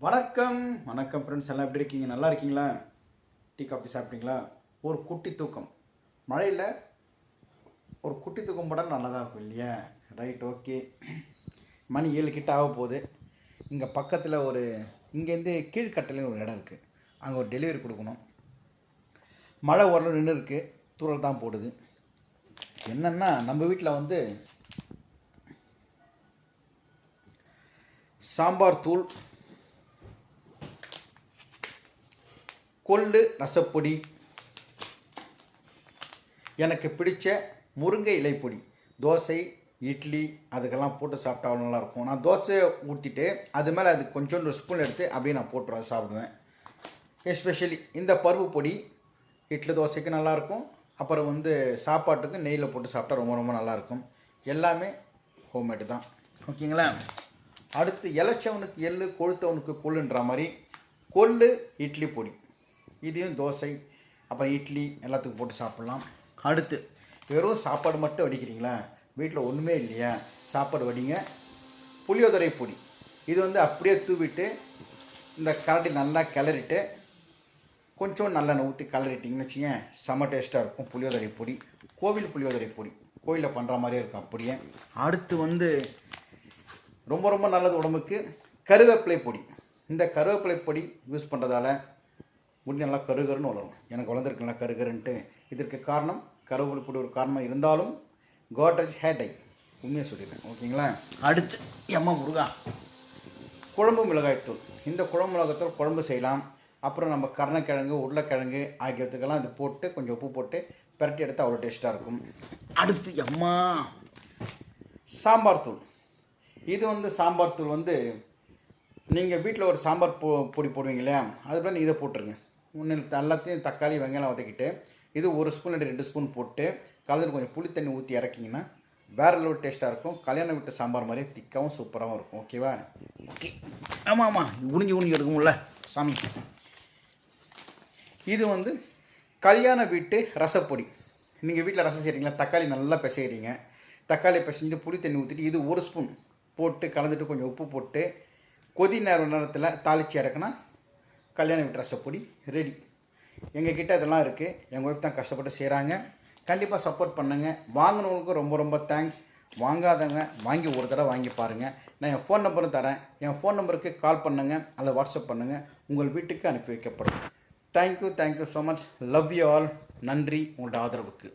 வணக்கம் வணக்கம் ஃப்ரெண்ட்ஸ், எல்லாம் எப்படி இருக்கீங்க? நல்லா இருக்கீங்களா? டீ காஃபி சாப்பிட்டீங்களா? ஒரு குட்டி தூக்கம் மழையில் ஒரு குட்டி தூக்கம் போட்டால் நல்லா தான் இருக்கும் இல்லையா? Right, okay. மணி 7 கிட்ட ஆக போகுது. இங்கே பக்கத்தில் இங்கேருந்து கீழ்கட்டளைன்னு ஒரு இடம் இருக்குது. அங்கே ஒரு டெலிவரி கொடுக்கணும். மழை ஓரளவு நின்று இருக்குது, தூரல் தான் போடுது. என்னென்னா நம்ம வீட்டில் சாம்பார் தூள், கொள்ளு ரசப்பொடி, எனக்கு பிடிச்ச முருங்கை இலை பொடி, தோசை இட்லி அதுக்கெல்லாம் போட்டு சாப்பிட்டா அவ்வளோ நல்லாயிருக்கும். நான் தோசையை ஊற்றிட்டு அது மேலே அது கொஞ்சோண்டு ஸ்பூன் எடுத்து அப்படியே நான் போட்டு சாப்பிடுவேன். எஸ்பெஷலி இந்த பருப்பு பொடி இட்லி தோசைக்கு நல்லாயிருக்கும். அப்புறம் சாப்பாட்டுக்கு நெய்யில் போட்டு சாப்பிட்டா ரொம்ப ரொம்ப நல்லாயிருக்கும். எல்லாமே ஹோம்மேடு தான், ஓகேங்களா? அடுத்து இளைச்சவனுக்கு எள்ளு, கொழுத்தவனுக்கு கொள்ளுன்ற மாதிரி கொள்ளு இட்லி பொடி, இதையும் தோசை அப்புறம் இட்லி எல்லாத்துக்கும் போட்டு சாப்பிட்லாம். அடுத்து வெறும் சாப்பாடு மட்டும் வடிக்கிறீங்களா, வீட்டில் ஒன்றுமே இல்லையா, சாப்பாடு வடிங்க. புளியோதரை பொடி, இது அப்படியே தூவிட்டு இந்த கரண்டி நல்லா கிளறிட்டு கொஞ்சம் நல்லெண்ணெய் ஊற்றி கிளறிட்டிங்கன்னு வச்சுங்க, செம்ம டேஸ்ட்டாக இருக்கும். புளியோதரை பொடி, கோவில் புளியோதரை பொடி, கோவிலில் பண்ணுற மாதிரியே இருக்கும் அப்படியே. அடுத்து ரொம்ப ரொம்ப நல்லது உடம்புக்கு கருவேப்பிலை பொடி. இந்த கருவேப்பிலை பொடி யூஸ் பண்ணுறதால முடி நல்லா கருகருன்னு வளரும். எனக்கு வளர்ந்துருக்குங்களா கருகருன்ட்டு. இதற்கு காரணம் கருவேப்பிலை பொடி ஒரு காரணமாக இருந்தாலும் கோட்ரேஜ் ஹேர் டை, உண்மையாக சொல்லிடுறேன், ஓகேங்களா? அடுத்து முருகா குழம்பு மிளகாய்த்தூள். இந்த குழம்பு மிளகாய்த்தூள் குழம்பு செய்யலாம். அப்புறம் நம்ம கருணக்கிழங்கு, உருளைக்கிழங்கு ஆகியவற்றுக்கெல்லாம் இது போட்டு கொஞ்சம் உப்பு போட்டு பிரட்டி எடுத்து அவ்வளோ டேஸ்ட்டாக இருக்கும். அடுத்து சாம்பார் தூள். இது சாம்பார் தூள் நீங்கள் வீட்டில் ஒரு சாம்பார் பொடி போடுவீங்க இல்லையா, அதுபோல் நீங்கள் இதை போட்டுருங்க. எல்லாத்தையும் தக்காளி வெங்காயம் வதக்கிட்டு இது 1 ஸ்பூன் 2 ஸ்பூன் போட்டு கலந்து கொஞ்சம் புளி தண்ணி ஊற்றி இறக்கிங்கன்னா வேறு லெவல் டேஸ்ட்டாக இருக்கும். கல்யாணம் வீட்டு சாம்பார் மாதிரியே திக்காகவும் சூப்பராகவும் இருக்கும், ஓகேவா? ஓகே, ஆமாம் குனிஞ்சு எடுக்கும்ல சாமி. இது கல்யாண வீட்டு ரசப்பொடி. நீங்கள் வீட்டில் ரசம் செய்கிறீங்களா, தக்காளி நல்லா பிசைகிறீங்க. தக்காளி பிசைஞ்சிட்டு புளி தண்ணி ஊற்றிட்டு இது 1 ஸ்பூன் போட்டு கலந்துட்டு கொஞ்சம் உப்பு போட்டு கொதி நேரத்தில் தாளித்து இறக்குனா கல்யாண வீட்டு ரசப்பொடி ரெடி. எங்கள் கிட்டே இதெல்லாம் இருக்குது. எங்கள் ஒய்ஃப் தான் கஷ்டப்பட்டு செய்கிறாங்க. கண்டிப்பாக சப்போர்ட் பண்ணுங்கள். வாங்கினவங்களுக்கு ரொம்ப ரொம்ப தேங்க்ஸ். வாங்காதவங்க வாங்கி ஒரு தடவை வாங்கி பாருங்கள். நான் என் ஃபோன் நம்பரும் தரேன். என் ஃபோன் நம்பருக்கு கால் பண்ணுங்கள் அல்லது வாட்ஸ்அப் பண்ணுங்கள், உங்கள் வீட்டுக்கு அனுப்பி வைக்கப்படும். Thank you so much. Love you all. நன்றி உங்களோட ஆதரவுக்கு.